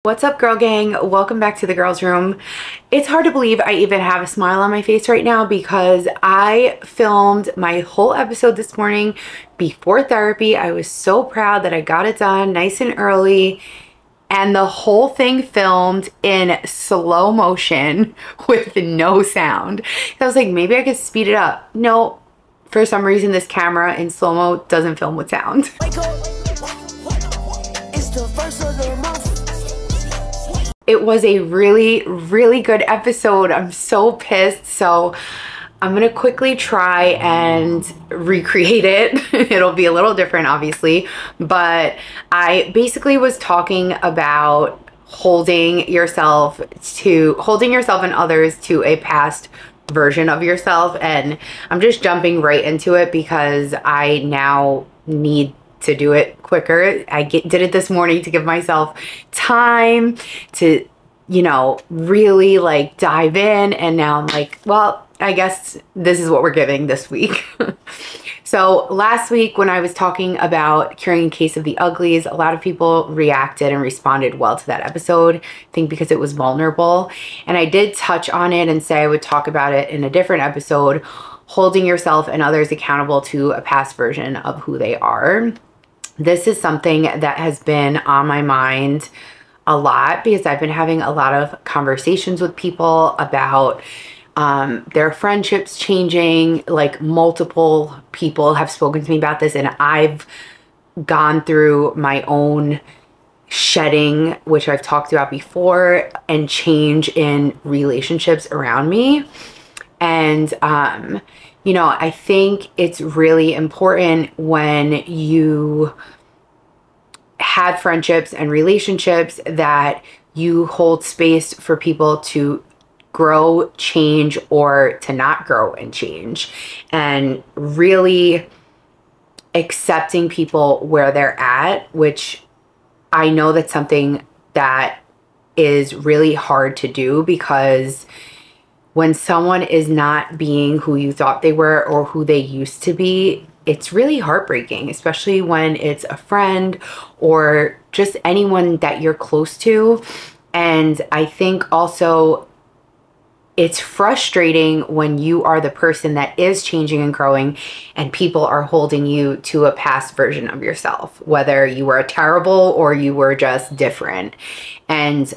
What's up, girl gang? Welcome back to the girls room. It's hard to believe I even have a smile on my face right now because I filmed my whole episode this morning before therapy. I was so proud that I got it done nice and early, and the whole thing filmed in slow motion with no sound. I was like, maybe I could speed it up. No, for some reason this camera in slow-mo doesn't film with sound. It was a really good episode. I'm so pissed. So I'm gonna quickly try and recreate it. It'll be a little different, obviously, but I basically was talking about holding yourself and others to a past version of yourself, and I'm just jumping right into it because I now need to do it quicker. I did it this morning to give myself time to, you know, really like dive in, and now I'm like, well, I guess this is what we're giving this week. So last week when I was talking about curing a case of the uglies, a lot of people reacted and responded well to that episode, I think because it was vulnerable. And I did touch on it and say I would talk about it in a different episode, holding yourself and others accountable to a past version of who they are. This is something that has been on my mind a lot because I've been having a lot of conversations with people about their friendships changing. Like, multiple people have spoken to me about this, and I've gone through my own shedding, which I've talked about before, and change in relationships around me. And you know, I think it's really important when you have friendships and relationships that you hold space for people to grow, change, or to not grow and change, and really accepting people where they're at, which I know that's something that is really hard to do, because when someone is not being who you thought they were or who they used to be, it's really heartbreaking, especially when it's a friend or just anyone that you're close to. And I think also it's frustrating when you are the person that is changing and growing and people are holding you to a past version of yourself, whether you were terrible or you were just different. And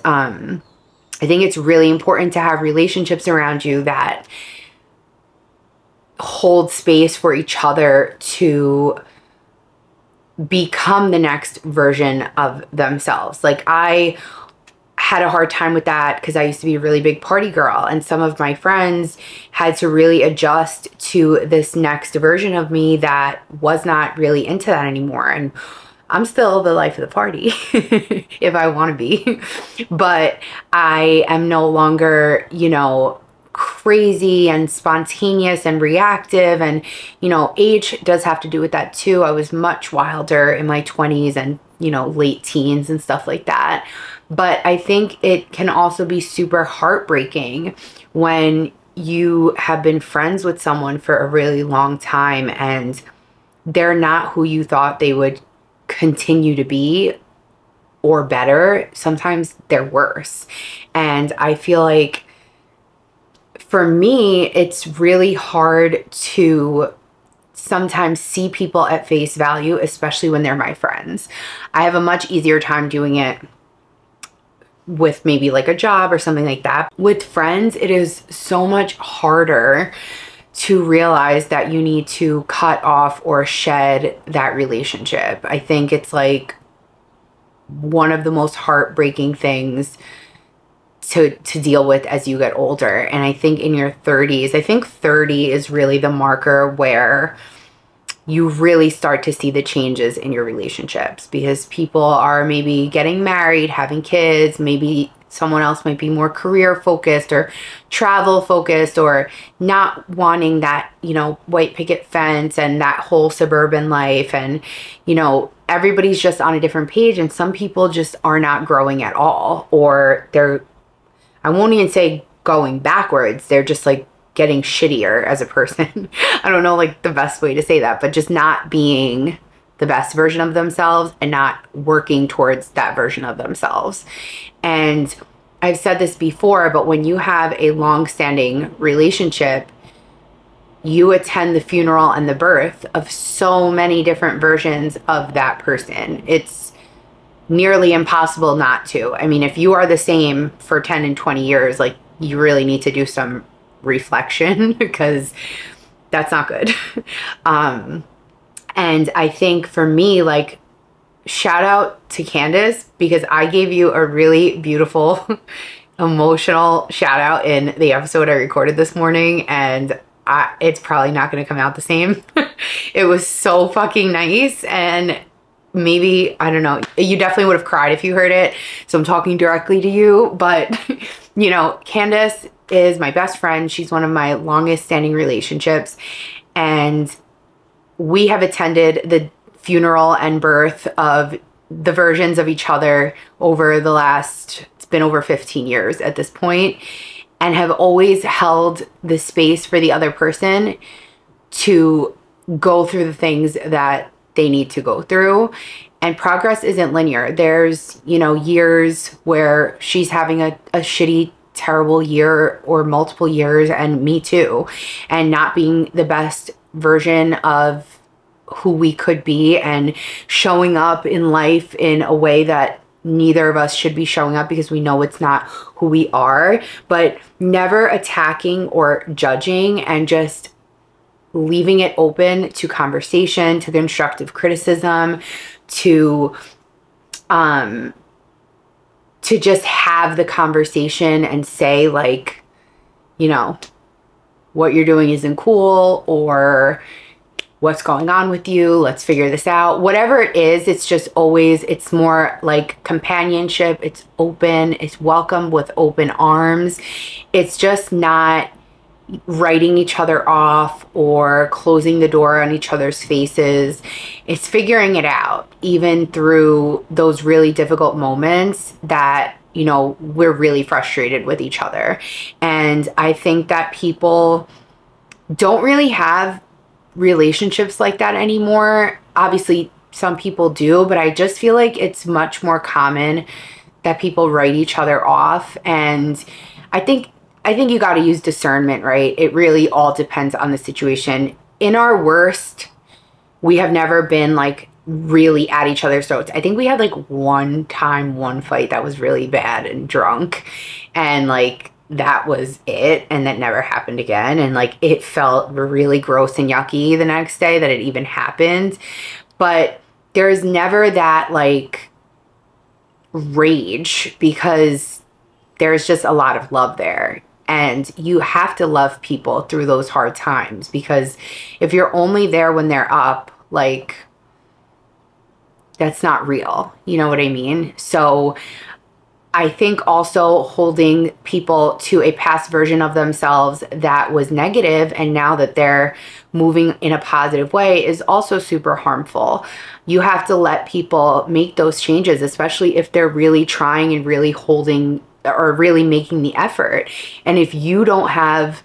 I think it's really important to have relationships around you that hold space for each other to become the next version of themselves. Like, I had a hard time with that because I used to be a really big party girl, and some of my friends had to really adjust to this next version of me that was not really into that anymore. And I'm still the life of the party if I want to be, but I am no longer, you know, crazy and spontaneous and reactive. And, you know, age does have to do with that too. I was much wilder in my 20s and, you know, late teens and stuff like that. But I think it can also be super heartbreaking when you have been friends with someone for a really long time and they're not who you thought they would continue to be, or better. Sometimes they're worse. And I feel like for me, it's really hard to sometimes see people at face value, especially when they're my friends. I have a much easier time doing it with maybe like a job or something like that. With friends, it is so much harder to realize that you need to cut off or shed that relationship. I think it's like one of the most heartbreaking things to deal with as you get older. And I think in your 30s, I think 30 is really the marker where you really start to see the changes in your relationships, because people are maybe getting married, having kids, maybe someone else might be more career focused or travel focused, or not wanting that, you know, white picket fence and that whole suburban life. And, you know, everybody's just on a different page, and some people just are not growing at all, or they're, I won't even say going backwards, they're just like getting shittier as a person. I don't know like the best way to say that, but just not being the best version of themselves and not working towards that version of themselves. And I've said this before, but when you have a long-standing relationship, you attend the funeral and the birth of so many different versions of that person. It's nearly impossible not to. I mean, if you are the same for 10 and 20 years, like, you really need to do some reflection because that's not good. And I think for me, like, shout out to Candace, because I gave you a really beautiful emotional shout out in the episode I recorded this morning, and it's probably not going to come out the same. It was so fucking nice, and maybe, I don't know, you definitely would have cried if you heard it, so I'm talking directly to you. But you know, Candace is my best friend. She's one of my longest standing relationships, and we have attended the funeral and birth of the versions of each other over the last, it's been over 15 years at this point, and have always held the space for the other person to go through the things that they need to go through. And progress isn't linear. There's, you know, years where she's having a shitty, terrible year, or multiple years, and me too, and not being the best version of who we could be, and showing up in life in a way that neither of us should be showing up because we know it's not who we are, but never attacking or judging, and just leaving it open to conversation, to constructive criticism, to just have the conversation and say, like, you know, what you're doing isn't cool, or what's going on with you, let's figure this out. Whatever it is, it's just always, it's more like companionship. It's open, it's welcome with open arms. It's just not writing each other off or closing the door on each other's faces. It's figuring it out, even through those really difficult moments that, you know, we're really frustrated with each other. And I think that people don't really have relationships like that anymore. Obviously, some people do, but I just feel like it's much more common that people write each other off. And I think you got to use discernment, right? It really all depends on the situation. In our worst, we have never been like really at each other's throats. I think we had like one fight that was really bad and drunk, and like that was it, and that never happened again. And like it felt really gross and yucky the next day that it even happened. But there's never that like rage, because there's just a lot of love there. And you have to love people through those hard times, because if you're only there when they're up, like, that's not real. You know what I mean? So I think also holding people to a past version of themselves that was negative, and now that they're moving in a positive way, is also super harmful. You have to let people make those changes, especially if they're really trying and really holding or really making the effort. And if you don't have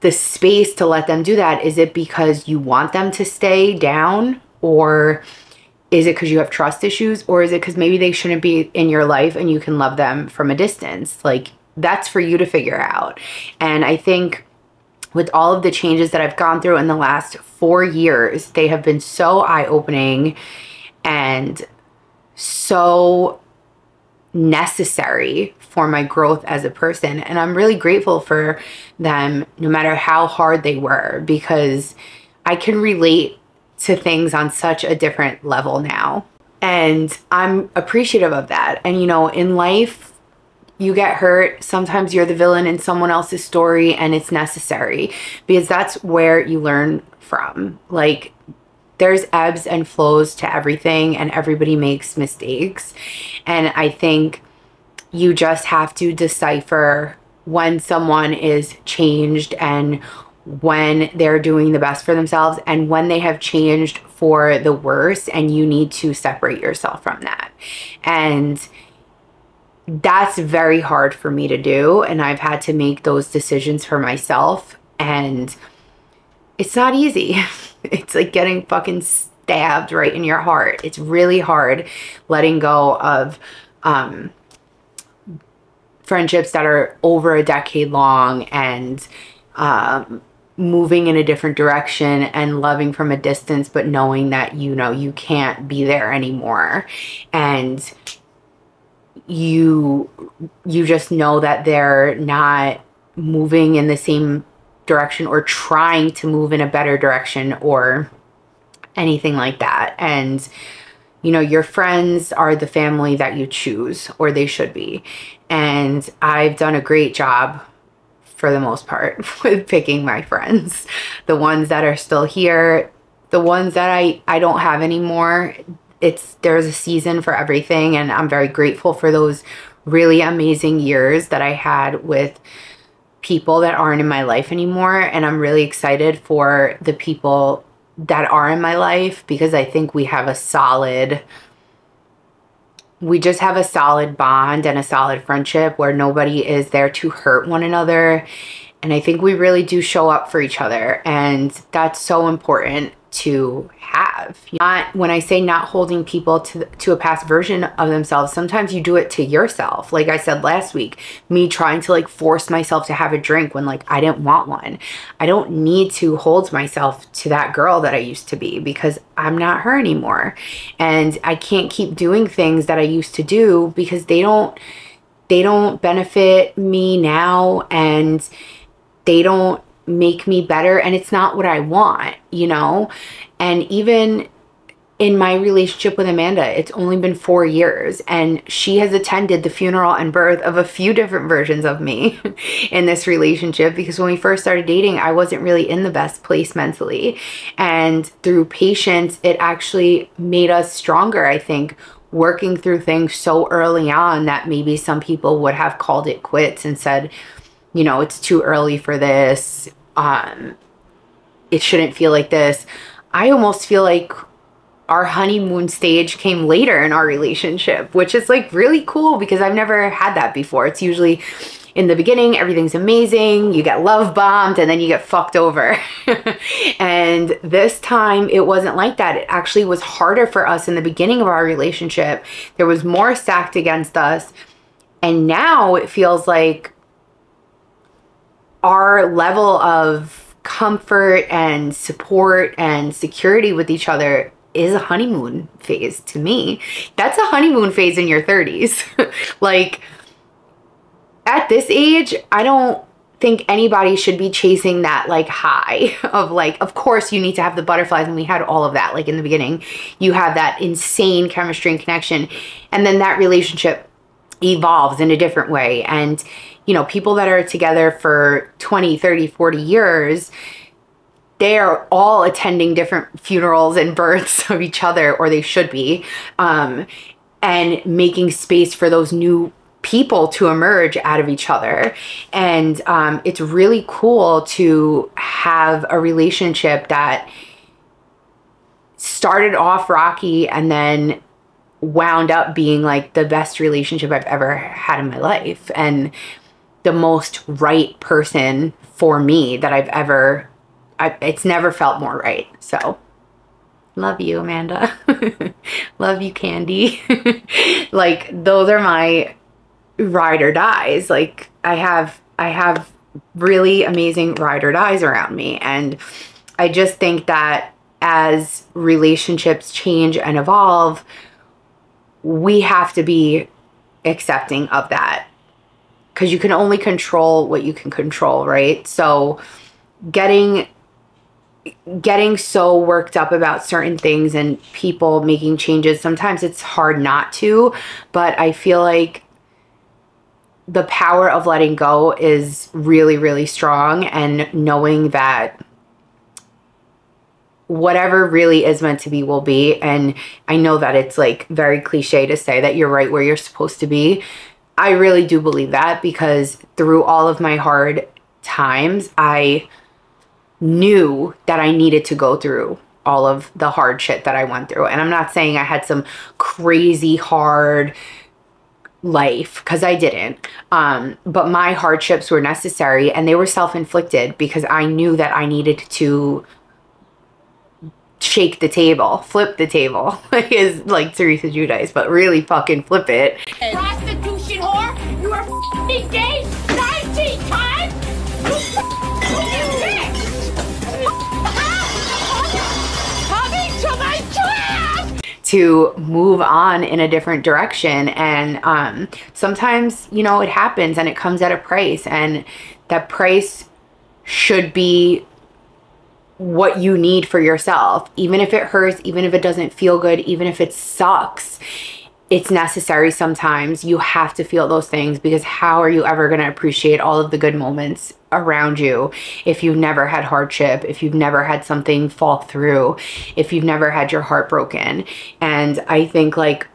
the space to let them do that, is it because you want them to stay down? Or is it because you have trust issues? Or is it because maybe they shouldn't be in your life and you can love them from a distance? Like, that's for you to figure out. And I think with all of the changes that I've gone through in the last 4 years, they have been so eye-opening and so necessary for my growth as a person. And I'm really grateful for them, no matter how hard they were, because I can relate to things on such a different level now. And I'm appreciative of that. And you know, in life, you get hurt. Sometimes you're the villain in someone else's story, and it's necessary, because that's where you learn from. Like, there's ebbs and flows to everything, and everybody makes mistakes. And I think you just have to decipher when someone is changed, and when they're doing the best for themselves, and when they have changed for the worse, and you need to separate yourself from that. And that's very hard for me to do, and I've had to make those decisions for myself. And it's not easy. It's like getting fucking stabbed right in your heart. It's really hard letting go of friendships that are over a decade long, and moving in a different direction and loving from a distance, but knowing that, you know, you can't be there anymore. And you just know that they're not moving in the same direction or trying to move in a better direction or anything like that. And you know, your friends are the family that you choose, or they should be. And I've done a great job for the most part with picking my friends. The ones that are still here, the ones that I don't have anymore, there's a season for everything, and I'm very grateful for those really amazing years that I had with people that aren't in my life anymore. And I'm really excited for the people that are in my life, because I think we just have a solid bond and a solid friendship where nobody is there to hurt one another. And I think we really do show up for each other, and that's so important to have. Not, when I say not holding people to a past version of themselves, sometimes you do it to yourself. Like I said last week, me trying to like force myself to have a drink when like I didn't want one. I don't need to hold myself to that girl that I used to be, because I'm not her anymore. And I can't keep doing things that I used to do because they don't benefit me now, and they don't make me better, and it's not what I want, you know? And even in my relationship with Amanda, it's only been 4 years, and she has attended the funeral and birth of a few different versions of me in this relationship, because when we first started dating, I wasn't really in the best place mentally. And through patience, it actually made us stronger, I think, working through things so early on that maybe some people would have called it quits and said, you know, it's too early for this. It shouldn't feel like this. I almost feel like our honeymoon stage came later in our relationship, which is like really cool, because I've never had that before. It's usually in the beginning, everything's amazing. You get love bombed and then you get fucked over. And this time it wasn't like that. It actually was harder for us in the beginning of our relationship. There was more stacked against us. And now it feels like our level of comfort and support and security with each other is a honeymoon phase to me. That's a honeymoon phase in your 30s. Like, at this age, I don't think anybody should be chasing that like high of like, of course you need to have the butterflies, and we had all of that. Like in the beginning, you have that insane chemistry and connection, and then that relationship evolves in a different way. And you know, people that are together for 20, 30, 40 years, they are all attending different funerals and births of each other, or they should be, and making space for those new people to emerge out of each other. And it's really cool to have a relationship that started off rocky and then wound up being like the best relationship I've ever had in my life, and the most right person for me that I've ever, it's never felt more right. So love you, Amanda. Love you, Candy. Like, those are my ride or dies. Like, I have really amazing ride or dies around me. And I just think that as relationships change and evolve, we have to be accepting of that, because you can only control what you can control, right? So getting so worked up about certain things and people making changes, sometimes it's hard not to, but I feel like the power of letting go is really, really strong, and knowing that whatever really is meant to be will be. And I know that it's like very cliche to say that you're right where you're supposed to be. I really do believe that, because through all of my hard times, I knew that I needed to go through all of the hard shit that I went through. And I'm not saying I had some crazy hard life, because I didn't. But my hardships were necessary, and they were self-inflicted because I knew that I needed to shake the table, flip the table, is like Teresa Giudice, but really fucking flip it. Prostitution whore, you are f***ing gay 19 times? Coming to my class! To move on in a different direction. And sometimes, you know, it happens and it comes at a price, and that price should be what you need for yourself. Even if it hurts, even if it doesn't feel good, even if it sucks, it's necessary sometimes. You have to feel those things, because how are you ever going to appreciate all of the good moments around you if you've never had hardship, if you've never had something fall through, if you've never had your heart broken? And I think like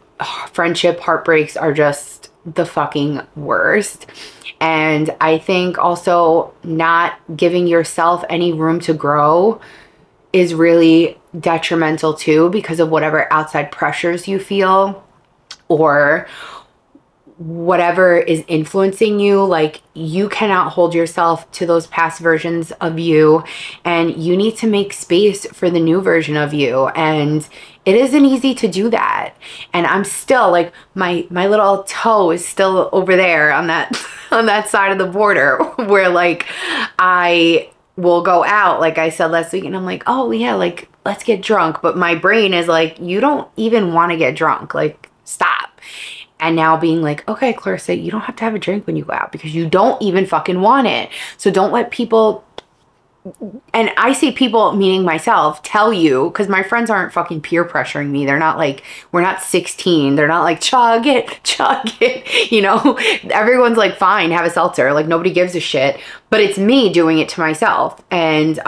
friendship heartbreaks are just the fucking worst. And I think also not giving yourself any room to grow is really detrimental too, because of whatever outside pressures you feel or whatever is influencing you. Like, you cannot hold yourself to those past versions of you, and you need to make space for the new version of you. And it isn't easy to do that. And I'm still like, my little toe is still over there on that on that side of the border where like I will go out, like I said last week, and I'm like, oh yeah, like let's get drunk, but my brain is like, you don't even want to get drunk, like stop. And now being like, okay, Clarissa, you don't have to have a drink when you go out because you don't even fucking want it. So don't let people, and I see people, meaning myself, tell you, because my friends aren't fucking peer pressuring me. They're not like, we're not 16. They're not like, chug it, you know? Everyone's like, fine, have a seltzer. Like, nobody gives a shit. But it's me doing it to myself. And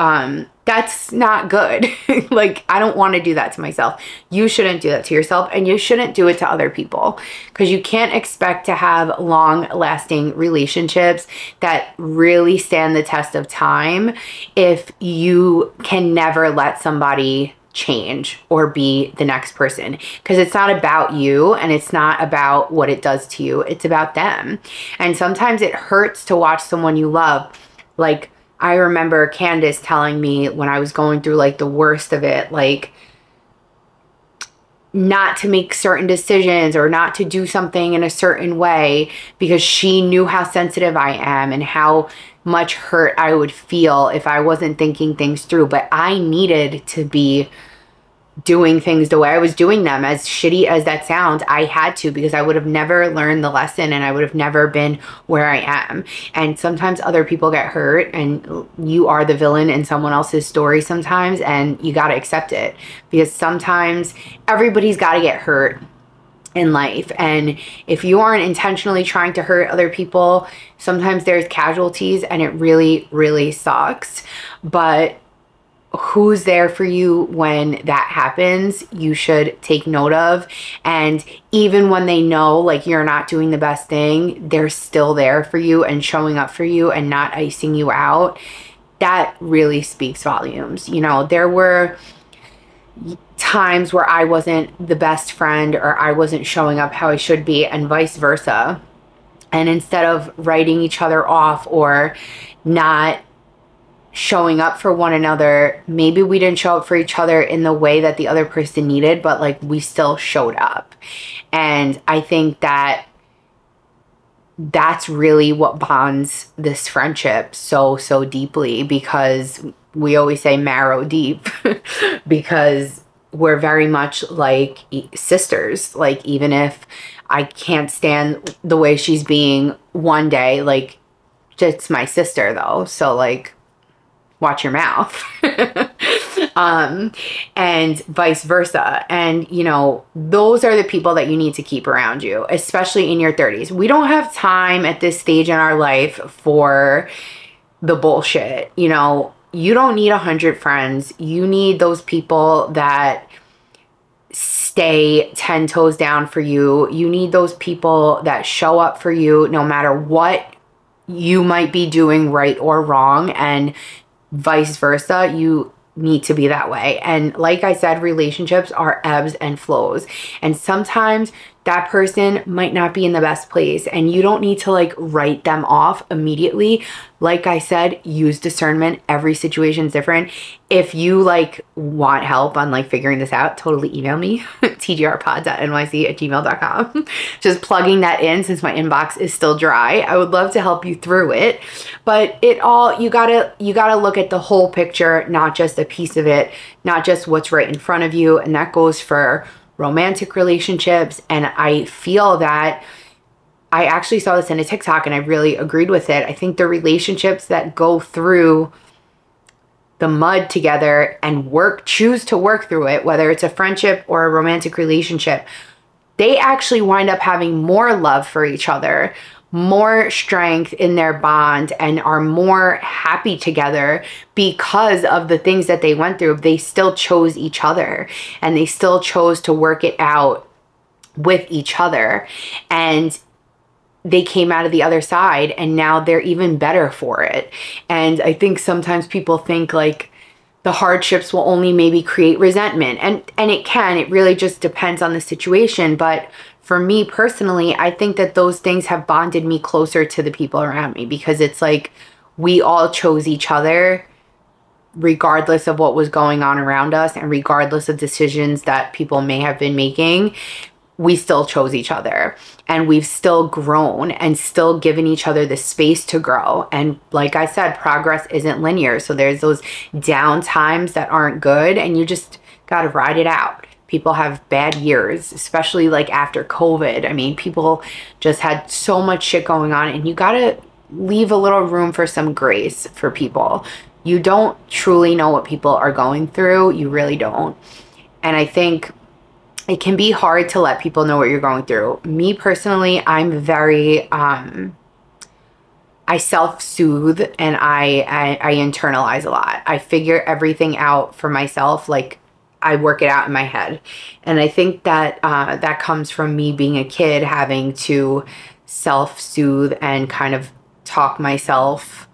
that's not good. Like, I don't want to do that to myself. You shouldn't do that to yourself, and you shouldn't do it to other people, because you can't expect to have long-lasting relationships that really stand the test of time if you can never let somebody change or be the next person, because it's not about you and it's not about what it does to you. It's about them. And sometimes it hurts to watch someone you love. Like, I remember Candace telling me when I was going through like the worst of it, like not to make certain decisions or not to do something in a certain way, because she knew how sensitive I am and how much hurt I would feel if I wasn't thinking things through. But I needed to be doing things the way I was doing them. As shitty as that sounds, I had to, because I would have never learned the lesson and I would have never been where I am. And sometimes other people get hurt and you are the villain in someone else's story sometimes, and you got to accept it, because sometimes everybody's got to get hurt in life. And if you aren't intentionally trying to hurt other people, sometimes there's casualties, and it really, really sucks. But who's there for you when that happens, you should take note of. And even when they know like you're not doing the best thing, they're still there for you and showing up for you and not icing you out. That really speaks volumes. You know, there were times where I wasn't the best friend, or I wasn't showing up how I should be, and vice versa. And instead of writing each other off or not showing up for one another, maybe we didn't show up for each other in the way that the other person needed, but like we still showed up. And I think that that's really what bonds this friendship so deeply, because we always say marrow deep because we're very much like sisters. Like, even if I can't stand the way she's being one day, like, it's my sister though, so like, watch your mouth. And vice versa. And, you know, those are the people that you need to keep around you, especially in your 30s. We don't have time at this stage in our life for the bullshit. You know, you don't need 100 friends. You need those people that stay 10 toes down for you. You need those people that show up for you no matter what you might be doing right or wrong, and vice versa. You need to be that way. And like I said, relationships are ebbs and flows. And sometimes that person might not be in the best place, and you don't need to like write them off immediately. Like I said, use discernment. Every situation is different. If you like want help on like figuring this out, totally email me tgrpods@nyc@gmail.com. Just plugging that in since my inbox is still dry. I would love to help you through it, but you gotta look at the whole picture, not just a piece of it, not just what's right in front of you. And that goes for romantic relationships. And I feel that I actually saw this in a TikTok and I really agreed with it. I think the relationships that go through the mud together and choose to work through it, whether it's a friendship or a romantic relationship, they actually wind up having more love for each other, more strength in their bond, and are more happy together because of the things that they went through. They still chose each other and they still chose to work it out with each other. And they came out of the other side and now they're even better for it. And I think sometimes people think like the hardships will only maybe create resentment. And it really just depends on the situation. But for me personally, I think that those things have bonded me closer to the people around me, because it's like we all chose each other regardless of what was going on around us and regardless of decisions that people may have been making. We still chose each other, and we've still grown and still given each other the space to grow. And like I said, progress isn't linear. So there's those down times that aren't good, and you just got to ride it out. People have bad years, especially like after COVID. I mean, people just had so much shit going on, and you got to leave a little room for some grace for people. You don't truly know what people are going through. You really don't. And I think it can be hard to let people know what you're going through. Me personally, I'm very, I self-soothe and I internalize a lot. I figure everything out for myself. Like, I work it out in my head. And I think that that comes from me being a kid, having to self-soothe and kind of talk myself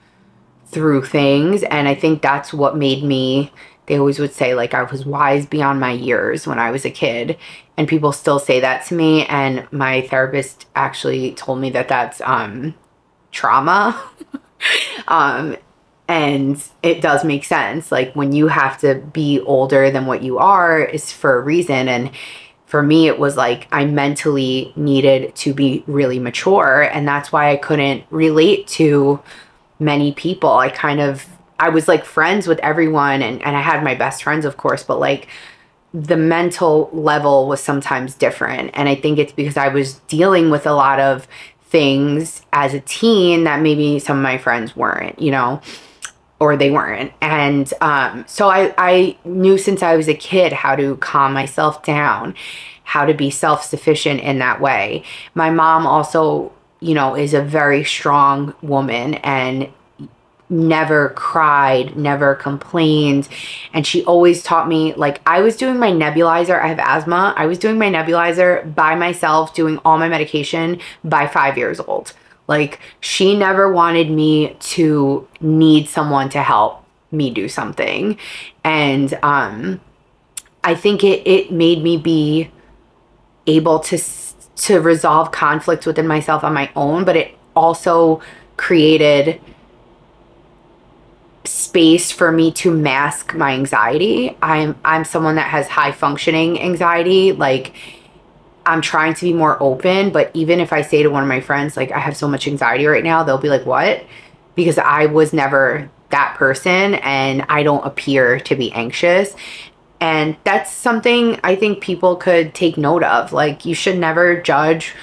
through things. And I think that's what made me, they always would say like I was wise beyond my years when I was a kid. And people still say that to me. And my therapist actually told me that that's trauma. And it does make sense. Like, when you have to be older than what you are is for a reason. And for me, it was like I mentally needed to be really mature. And that's why I couldn't relate to many people. I was like friends with everyone, and I had my best friends, of course, but like the mental level was sometimes different. And I think it's because I was dealing with a lot of things as a teen that maybe some of my friends weren't, you know, or they weren't. And so I knew since I was a kid how to calm myself down, how to be self-sufficient in that way. My mom also, you know, is a very strong woman and never cried, never complained. And she always taught me, like, I was doing my nebulizer. I have asthma. I was doing my nebulizer by myself, doing all my medication by 5 years old. Like, she never wanted me to need someone to help me do something. And I think it made me be able to resolve conflicts within myself on my own, but it also created space for me to mask my anxiety. I'm someone that has high functioning anxiety. Like, I'm trying to be more open, but even if I say to one of my friends, like, I have so much anxiety right now, they'll be like, what? Because I was never that person and I don't appear to be anxious. And that's something I think people could take note of. Like, you should never judge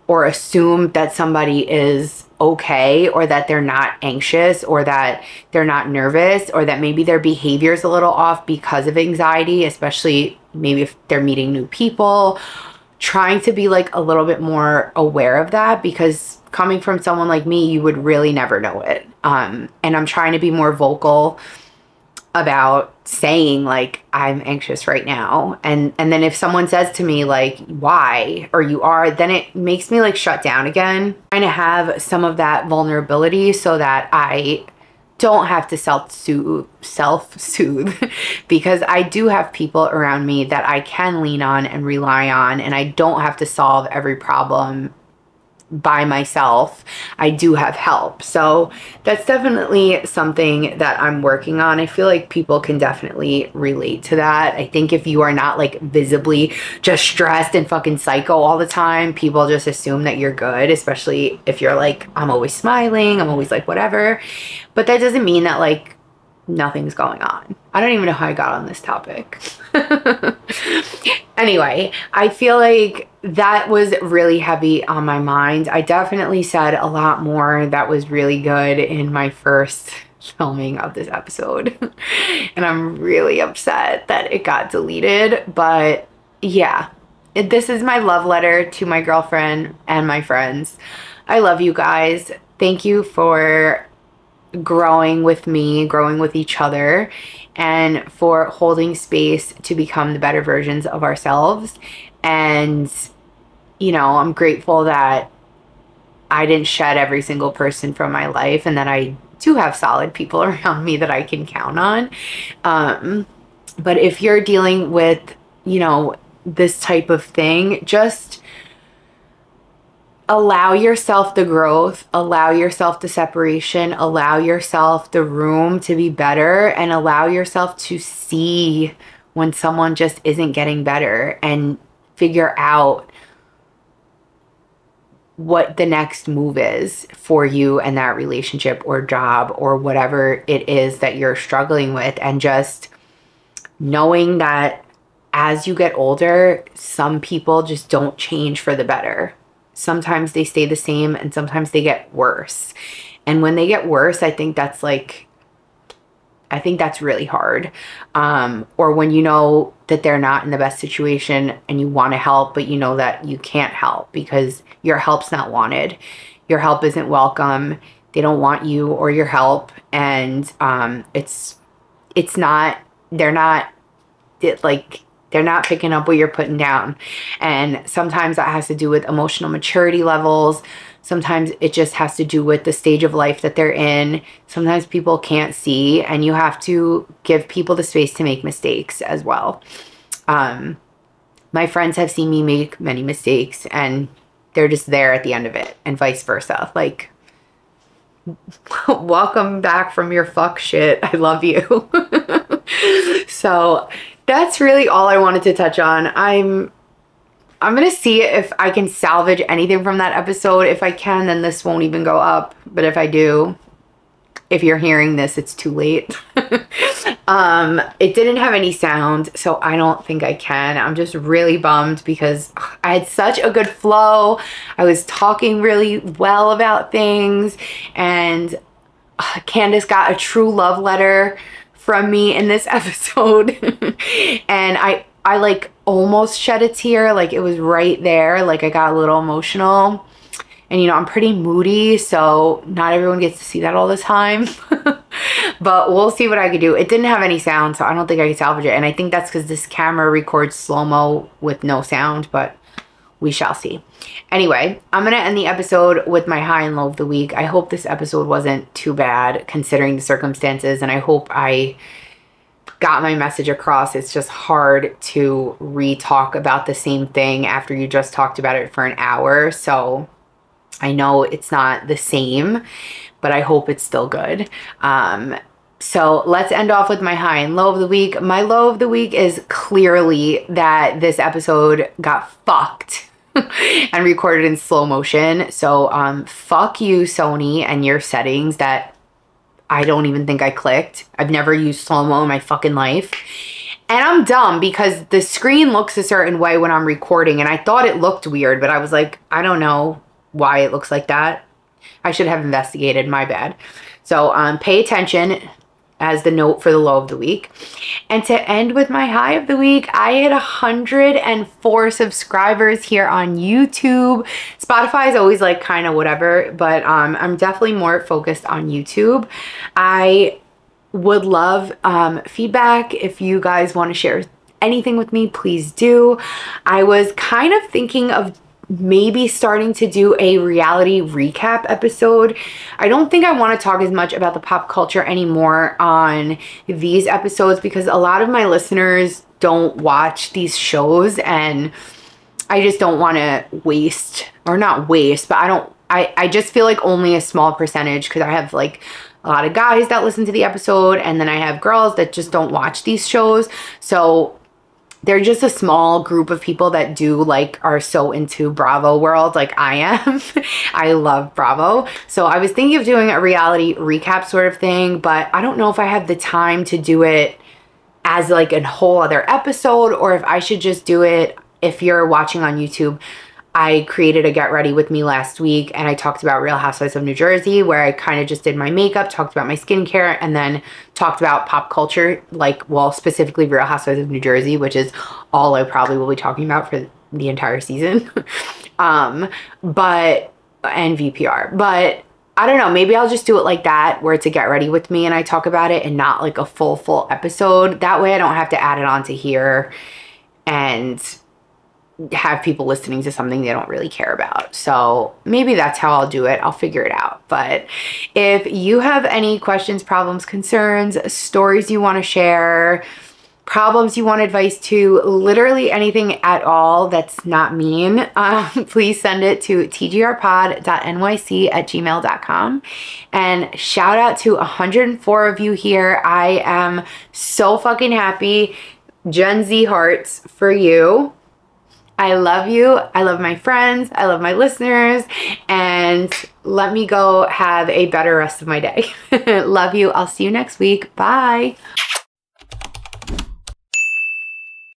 or assume that somebody is okay, or that they're not anxious, or that they're not nervous, or that maybe their behavior is a little off because of anxiety, especially maybe if they're meeting new people. Trying to be like a little bit more aware of that, because coming from someone like me, you would really never know it. And I'm trying to be more vocal about saying like, I'm anxious right now. And then if someone says to me like, why, or you are, then it makes me like shut down again. Trying to have some of that vulnerability so that I don't have to self-soothe because I do have people around me that I can lean on and rely on, and I don't have to solve every problem by myself. I do have help. So that's definitely something that I'm working on. I feel like people can definitely relate to that. I think if you are not like visibly just stressed and fucking psycho all the time, people just assume that you're good, especially if you're like, I'm always smiling, I'm always like whatever. But that doesn't mean that like nothing's going on. I don't even know how I got on this topic. Anyway, I feel like that was really heavy on my mind. I definitely said a lot more that was really good in my first filming of this episode. And I'm really upset that it got deleted. But yeah, this is my love letter to my girlfriend and my friends. I love you guys. Thank you for growing with me, growing with each other, and for holding space to become the better versions of ourselves. And, you know, I'm grateful that I didn't shed every single person from my life, and that I do have solid people around me that I can count on. But if you're dealing with, you know, this type of thing, just allow yourself the growth, allow yourself the separation, allow yourself the room to be better, and allow yourself to see when someone just isn't getting better, and figure out what the next move is for you and that relationship or job or whatever it is that you're struggling with. And just knowing that as you get older, some people just don't change for the better. Sometimes they stay the same, and sometimes they get worse. And when they get worse, I think that's really hard. Or when you know that they're not in the best situation and you want to help, but you know that you can't help because your help's not wanted. Your help isn't welcome. They don't want you or your help. And they're not picking up what you're putting down. And sometimes that has to do with emotional maturity levels. Sometimes it just has to do with the stage of life that they're in. Sometimes people can't see, and you have to give people the space to make mistakes as well. My friends have seen me make many mistakes, and they're just there at the end of it, and vice versa. Like, welcome back from your fuck shit. I love you. So that's really all I wanted to touch on. I'm going to see if I can salvage anything from that episode. If I can, then this won't even go up. But if I do, if you're hearing this, it's too late. It didn't have any sound, so I don't think I can. I'm just really bummed because I had such a good flow. I was talking really well about things, and Candace got a true love letter from me in this episode. And I like almost shed a tear. Like, it was right there. Like, I got a little emotional. And, you know, I'm pretty moody, so not everyone gets to see that all the time. But we'll see what I could do. It didn't have any sound, so I don't think I could salvage it. And I think that's because this camera records slow-mo with no sound, but we shall see. Anyway, I'm going to end the episode with my high and low of the week. I hope this episode wasn't too bad considering the circumstances, and I hope I got my message across. It's just hard to re-talk about the same thing after you just talked about it for an hour. So I know it's not the same, but I hope it's still good. So let's end off with my high and low of the week. My low of the week is clearly that this episode got fucked and recorded in slow motion. So fuck you, Sony, and your settings that I don't even think I clicked. I've never used slow-mo in my fucking life. And I'm dumb because the screen looks a certain way when I'm recording, and I thought it looked weird, but I was like, I don't know why it looks like that. I should have investigated, my bad. So pay attention as the note for the low of the week. And to end with my high of the week, I hit 104 subscribers here on YouTube. Spotify is always like kind of whatever, but I'm definitely more focused on YouTube. I would love feedback. If you guys want to share anything with me, please do. I was kind of thinking of maybe starting to do a reality recap episode. I don't think I want to talk as much about the pop culture anymore on these episodes because a lot of my listeners don't watch these shows, and I just don't want to waste, or not waste, but I just feel like only a small percentage, because I have like a lot of guys that listen to the episode, and then I have girls that just don't watch these shows. So they're just a small group of people that are so into Bravo world like I am. I love Bravo. So I was thinking of doing a reality recap sort of thing, but I don't know if I have the time to do it as like a whole other episode, or if I should just do it. If you're watching on YouTube, I created a Get Ready With Me last week, and I talked about Real Housewives of New Jersey, where I kind of just did my makeup, talked about my skincare, and then talked about pop culture, specifically Real Housewives of New Jersey, which is all I probably will be talking about for the entire season. And VPR. But I don't know, maybe I'll just do it like that, where it's a Get Ready With Me and I talk about it, and not like a full episode. That way I don't have to add it on to here and have people listening to something they don't really care about. So maybe that's how I'll do it. I'll figure it out. But if you have any questions, problems, concerns, stories you want to share, problems you want advice to, literally anything at all that's not mean, please send it to tgrpod.nyc@gmail.com. And shout out to 104 of you here. I am so fucking happy. Gen Z hearts for you. I love you. I love my friends. I love my listeners. And let me go have a better rest of my day. Love you. I'll see you next week. Bye.